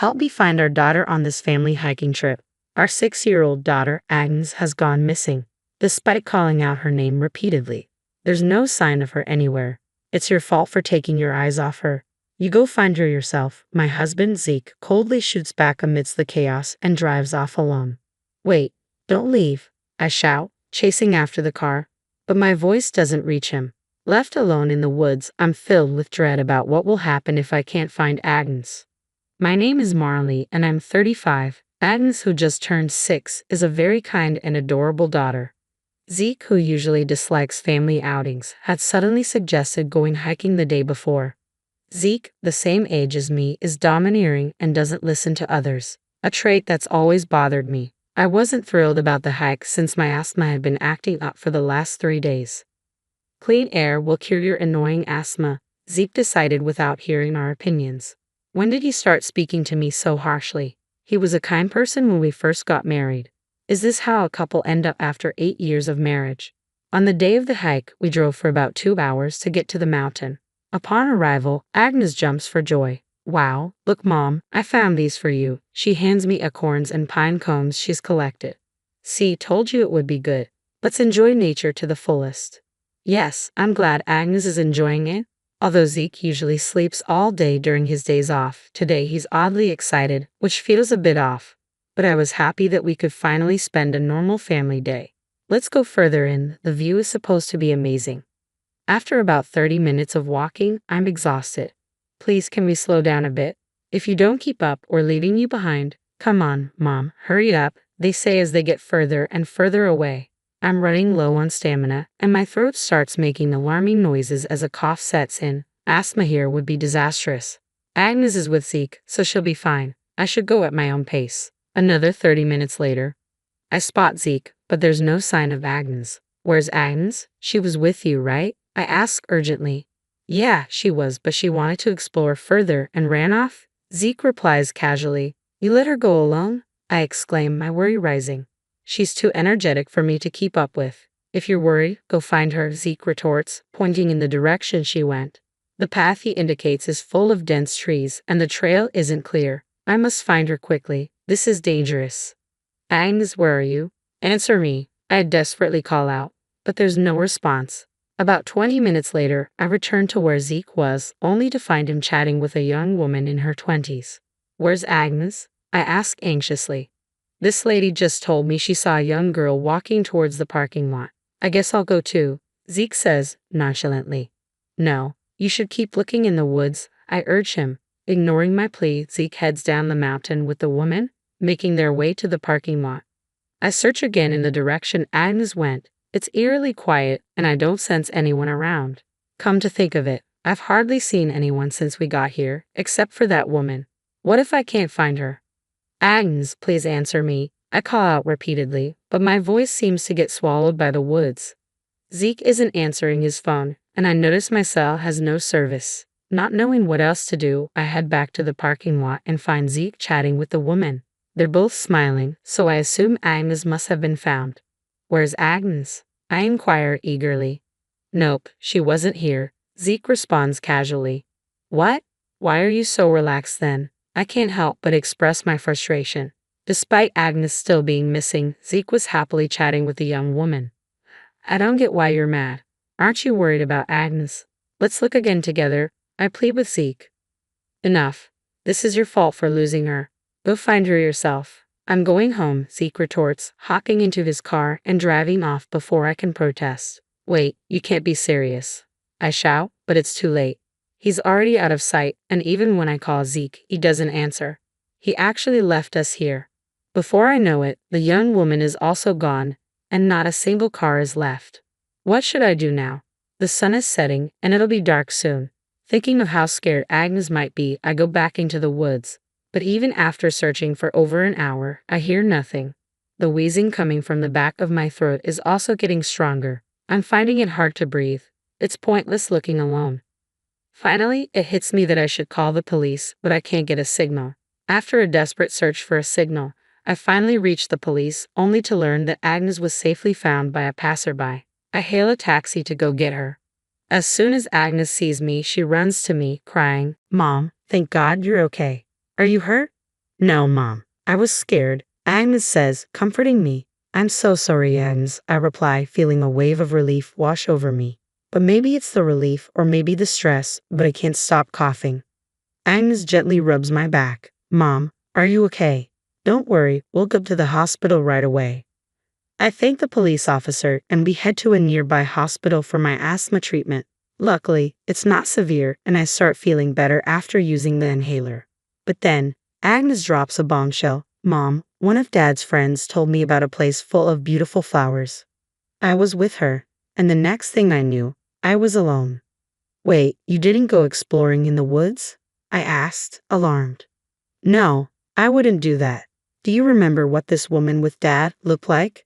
Help me find our daughter on this family hiking trip. Our 6-year-old daughter, Agnes, has gone missing, despite calling out her name repeatedly. There's no sign of her anywhere. It's your fault for taking your eyes off her. You go find her yourself. My husband, Zeke, coldly shoots back amidst the chaos and drives off alone. Wait, don't leave, I shout, chasing after the car. But my voice doesn't reach him. Left alone in the woods, I'm filled with dread about what will happen if I can't find Agnes. My name is Marley, and I'm 35. Agnes, who just turned 6, is a very kind and adorable daughter. Zeke, who usually dislikes family outings, had suddenly suggested going hiking the day before. Zeke, the same age as me, is domineering and doesn't listen to others, a trait that's always bothered me. I wasn't thrilled about the hike since my asthma had been acting up for the last 3 days. Clean air will cure your annoying asthma, Zeke decided without hearing our opinions. When did he start speaking to me so harshly? He was a kind person when we first got married. Is this how a couple end up after 8 years of marriage? On the day of the hike, we drove for about 2 hours to get to the mountain. Upon arrival, Agnes jumps for joy. Wow, look Mom, I found these for you. She hands me acorns and pine cones she's collected. See, told you it would be good. Let's enjoy nature to the fullest. Yes, I'm glad Agnes is enjoying it. Although Zeke usually sleeps all day during his days off, today he's oddly excited, which feels a bit off. But I was happy that we could finally spend a normal family day. Let's go further in, the view is supposed to be amazing. After about 30 minutes of walking, I'm exhausted. Please, can we slow down a bit? If you don't keep up, we're leaving you behind. Come on, Mom, hurry up, they say as they get further and further away. I'm running low on stamina, and my throat starts making alarming noises as a cough sets in. Asthma here would be disastrous. Agnes is with Zeke, so she'll be fine. I should go at my own pace. Another 30 minutes later. I spot Zeke, but there's no sign of Agnes. Where's Agnes? She was with you, right? I ask urgently. Yeah, she was, but she wanted to explore further and ran off? Zeke replies casually. You let her go alone? I exclaim, my worry rising. She's too energetic for me to keep up with. If you're worried, go find her, Zeke retorts, pointing in the direction she went. The path he indicates is full of dense trees, and the trail isn't clear. I must find her quickly. This is dangerous. Agnes, where are you? Answer me, I desperately call out, but there's no response. About 20 minutes later, I return to where Zeke was, only to find him chatting with a young woman in her 20s. Where's Agnes? I ask anxiously. This lady just told me she saw a young girl walking towards the parking lot. I guess I'll go too, Zeke says, nonchalantly. No, you should keep looking in the woods, I urge him. Ignoring my plea, Zeke heads down the mountain with the woman, making their way to the parking lot. I search again in the direction Agnes went. It's eerily quiet, and I don't sense anyone around. Come to think of it, I've hardly seen anyone since we got here, except for that woman. What if I can't find her? Agnes, please answer me, I call out repeatedly, but my voice seems to get swallowed by the woods. Zeke isn't answering his phone, and I notice my cell has no service. Not knowing what else to do, I head back to the parking lot and find Zeke chatting with the woman. They're both smiling, so I assume Agnes must have been found. Where's Agnes? I inquire eagerly. Nope, she wasn't here, Zeke responds casually. What? Why are you so relaxed then? I can't help but express my frustration. Despite Agnes still being missing, Zeke was happily chatting with the young woman. I don't get why you're mad. Aren't you worried about Agnes? Let's look again together, I plead with Zeke. Enough. This is your fault for losing her. Go find her yourself. I'm going home, Zeke retorts, hopping into his car and driving off before I can protest. Wait, you can't be serious. I shout, but it's too late. He's already out of sight, and even when I call Zeke, he doesn't answer. He actually left us here. Before I know it, the young woman is also gone, and not a single car is left. What should I do now? The sun is setting, and it'll be dark soon. Thinking of how scared Agnes might be, I go back into the woods. But even after searching for over an hour, I hear nothing. The wheezing coming from the back of my throat is also getting stronger. I'm finding it hard to breathe. It's pointless looking alone. Finally, it hits me that I should call the police, but I can't get a signal. After a desperate search for a signal, I finally reach the police, only to learn that Agnes was safely found by a passerby. I hail a taxi to go get her. As soon as Agnes sees me, she runs to me, crying, Mom, thank God you're okay. Are you hurt? No, Mom. I was scared. Agnes says, comforting me. I'm so sorry, Agnes, I reply, feeling a wave of relief wash over me. But maybe it's the relief or maybe the stress, but I can't stop coughing. Agnes gently rubs my back. Mom, are you okay? Don't worry, we'll go to the hospital right away. I thank the police officer and we head to a nearby hospital for my asthma treatment. Luckily, it's not severe and I start feeling better after using the inhaler. But then, Agnes drops a bombshell. Mom, one of Dad's friends told me about a place full of beautiful flowers. I was with her, and the next thing I knew, I was alone. Wait, you didn't go exploring in the woods? I asked, alarmed. No, I wouldn't do that. Do you remember what this woman with Dad looked like?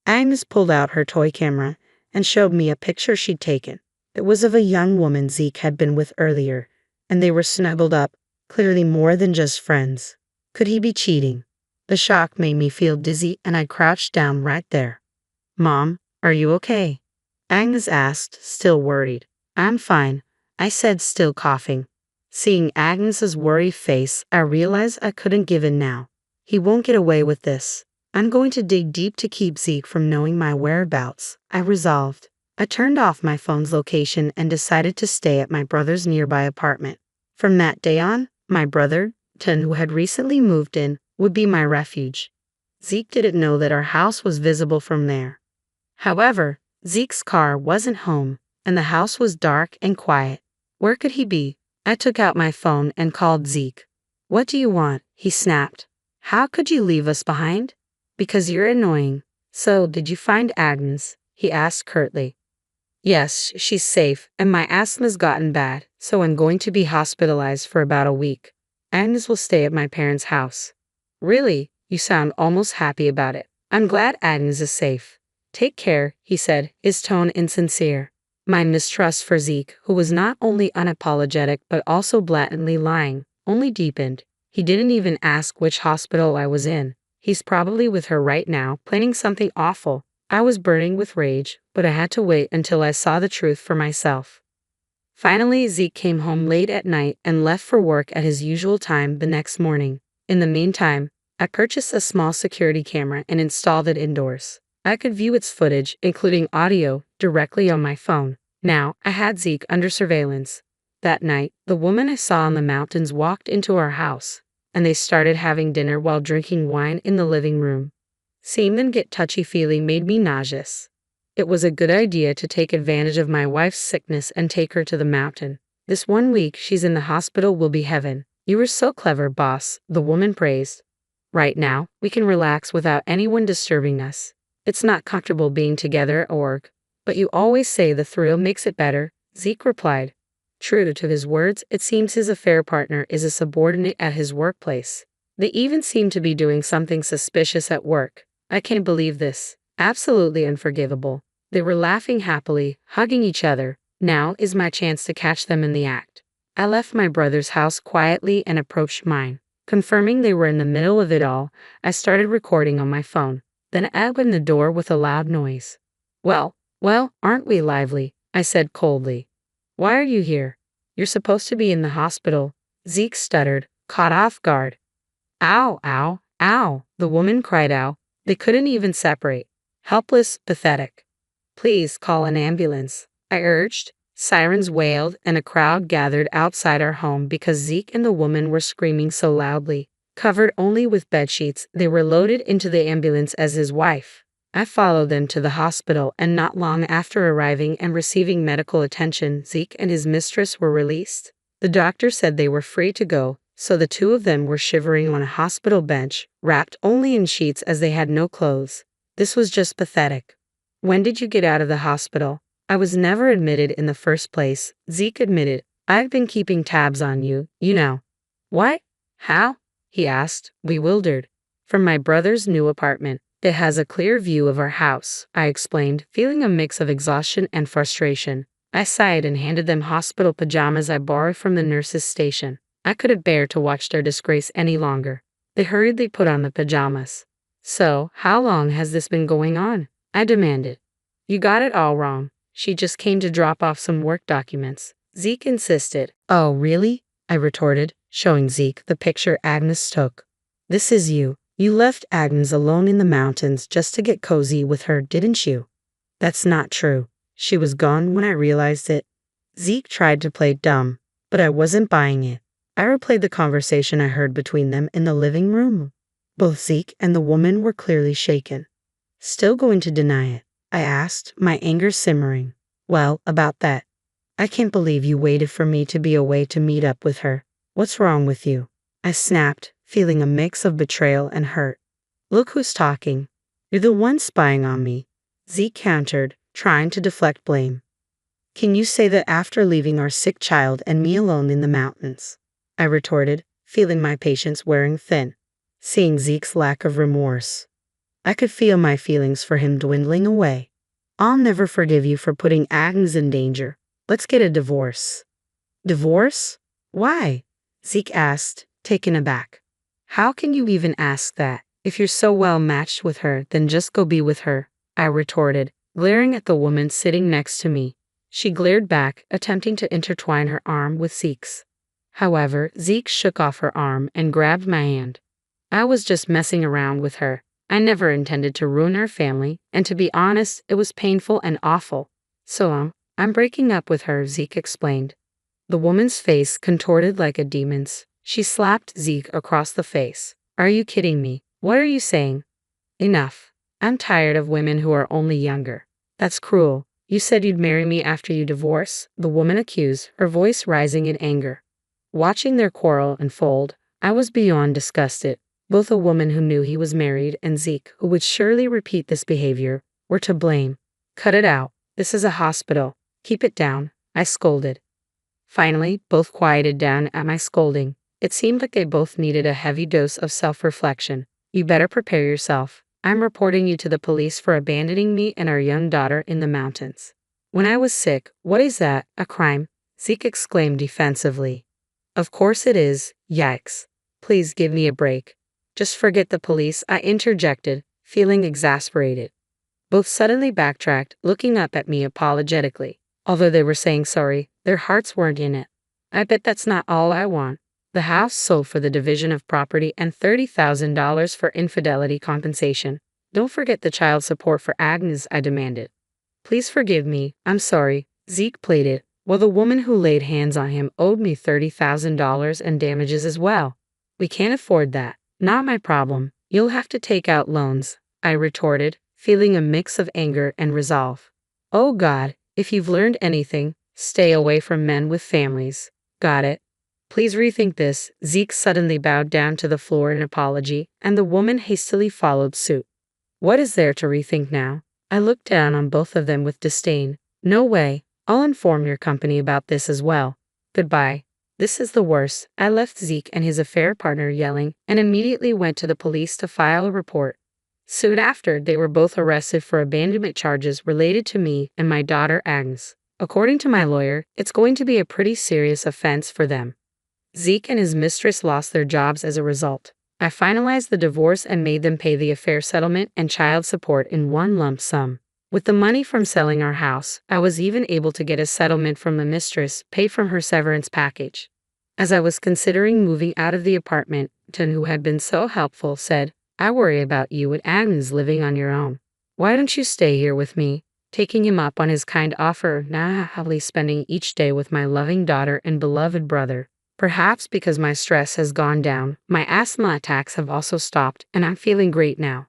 Agnes pulled out her toy camera and showed me a picture she'd taken. It was of a young woman Zeke had been with earlier, and they were snuggled up, clearly more than just friends. Could he be cheating? The shock made me feel dizzy and I crouched down right there. Mom, are you okay? Agnes asked, still worried. I'm fine, I said, still coughing. Seeing Agnes's worried face, I realized I couldn't give in now. He won't get away with this. I'm going to dig deep to keep Zeke from knowing my whereabouts, I resolved. I turned off my phone's location and decided to stay at my brother's nearby apartment. From that day on, my brother, Tin, who had recently moved in, would be my refuge. Zeke didn't know that our house was visible from there. However, Zeke's car wasn't home, and the house was dark and quiet. Where could he be? I took out my phone and called Zeke. What do you want? He snapped. How could you leave us behind? Because you're annoying. So, did you find Agnes? He asked curtly. Yes, she's safe, and my asthma's gotten bad, so I'm going to be hospitalized for about a week. Agnes will stay at my parents' house. Really? You sound almost happy about it. I'm glad Agnes is safe. Take care, he said, his tone insincere. My mistrust for Zeke, who was not only unapologetic but also blatantly lying, only deepened. He didn't even ask which hospital I was in. He's probably with her right now, planning something awful. I was burning with rage, but I had to wait until I saw the truth for myself. Finally, Zeke came home late at night and left for work at his usual time the next morning. In the meantime, I purchased a small security camera and installed it indoors. I could view its footage, including audio, directly on my phone. Now, I had Zeke under surveillance. That night, the woman I saw in the mountains walked into our house, and they started having dinner while drinking wine in the living room. Seeing them get touchy-feely made me nauseous. It was a good idea to take advantage of my wife's sickness and take her to the mountain. This 1 week she's in the hospital will be heaven. You were so clever, boss, the woman praised. Right now, we can relax without anyone disturbing us. It's not comfortable being together at work, but you always say the thrill makes it better, Zeke replied. True to his words, it seems his affair partner is a subordinate at his workplace. They even seem to be doing something suspicious at work. I can't believe this. Absolutely unforgivable. They were laughing happily, hugging each other. Now is my chance to catch them in the act. I left my brother's house quietly and approached mine. Confirming they were in the middle of it all, I started recording on my phone. Then I opened the door with a loud noise. Well, aren't we lively? I said coldly. Why are you here? You're supposed to be in the hospital. Zeke stuttered, caught off guard. Ow, ow, ow, the woman cried out. They couldn't even separate. Helpless, pathetic. Please call an ambulance, I urged. Sirens wailed and a crowd gathered outside our home because Zeke and the woman were screaming so loudly. Covered only with bedsheets, they were loaded into the ambulance as his wife. I followed them to the hospital, and not long after arriving and receiving medical attention, Zeke and his mistress were released. The doctor said they were free to go, so the two of them were shivering on a hospital bench, wrapped only in sheets as they had no clothes. This was just pathetic. When did you get out of the hospital? I was never admitted in the first place, Zeke admitted. I've been keeping tabs on you, you know. What? How? He asked, bewildered. From my brother's new apartment. It has a clear view of our house, I explained, feeling a mix of exhaustion and frustration. I sighed and handed them hospital pajamas I borrowed from the nurse's station. I couldn't bear to watch their disgrace any longer. They hurriedly put on the pajamas. So, how long has this been going on? I demanded. You got it all wrong. She just came to drop off some work documents. Zeke insisted. Oh, really? I retorted, showing Zeke the picture Agnes took. This is you. You left Agnes alone in the mountains just to get cozy with her, didn't you? That's not true. She was gone when I realized it. Zeke tried to play dumb, but I wasn't buying it. I replayed the conversation I heard between them in the living room. Both Zeke and the woman were clearly shaken. Still going to deny it? I asked, my anger simmering. Well, about that. I can't believe you waited for me to be away to meet up with her. What's wrong with you? I snapped, feeling a mix of betrayal and hurt. Look who's talking. You're the one spying on me, Zeke countered, trying to deflect blame. Can you say that after leaving our sick child and me alone in the mountains? I retorted, feeling my patience wearing thin. Seeing Zeke's lack of remorse, I could feel my feelings for him dwindling away. I'll never forgive you for putting Agnes in danger. Let's get a divorce. Divorce? Why? Zeke asked, taken aback. How can you even ask that? If you're so well matched with her, then just go be with her, I retorted, glaring at the woman sitting next to me. She glared back, attempting to intertwine her arm with Zeke's. However, Zeke shook off her arm and grabbed my hand. I was just messing around with her. I never intended to ruin our family, and to be honest, it was painful and awful. So I'm breaking up with her, Zeke explained. The woman's face contorted like a demon's. She slapped Zeke across the face. Are you kidding me? What are you saying? Enough. I'm tired of women who are only younger. That's cruel. You said you'd marry me after you divorce, the woman accused, her voice rising in anger. Watching their quarrel unfold, I was beyond disgusted. Both a woman who knew he was married and Zeke, who would surely repeat this behavior, were to blame. Cut it out. This is a hospital. Keep it down, I scolded. Finally, both quieted down at my scolding. It seemed like they both needed a heavy dose of self-reflection. You better prepare yourself. I'm reporting you to the police for abandoning me and our young daughter in the mountains. When I was sick, what is that, a crime? Zeke exclaimed defensively. Of course it is, yikes. Please give me a break. Just forget the police, I interjected, feeling exasperated. Both suddenly backtracked, looking up at me apologetically. Although they were saying sorry, their hearts weren't in it. I bet that's not all I want. The house sold for the division of property and $30,000 for infidelity compensation. Don't forget the child support for Agnes, I demanded. Please forgive me, I'm sorry, Zeke pleaded, while the woman who laid hands on him owed me $30,000 and damages as well. We can't afford that. Not my problem. You'll have to take out loans, I retorted, feeling a mix of anger and resolve. Oh God, if you've learned anything, stay away from men with families. Got it? Please rethink this. Zeke suddenly bowed down to the floor in apology, and the woman hastily followed suit. What is there to rethink now? I looked down on both of them with disdain. No way. I'll inform your company about this as well. Goodbye. This is the worst. I left Zeke and his affair partner yelling and immediately went to the police to file a report. Soon after, they were both arrested for abandonment charges related to me and my daughter Agnes. According to my lawyer, it's going to be a pretty serious offense for them. Zeke and his mistress lost their jobs as a result. I finalized the divorce and made them pay the affair settlement and child support in one lump sum. With the money from selling our house, I was even able to get a settlement from the mistress paid from her severance package. As I was considering moving out of the apartment, Tan, who had been so helpful, said, I worry about you and Agnes living on your own. Why don't you stay here with me? Taking him up on his kind offer, now happily spending each day with my loving daughter and beloved brother. Perhaps because my stress has gone down, my asthma attacks have also stopped, and I'm feeling great now.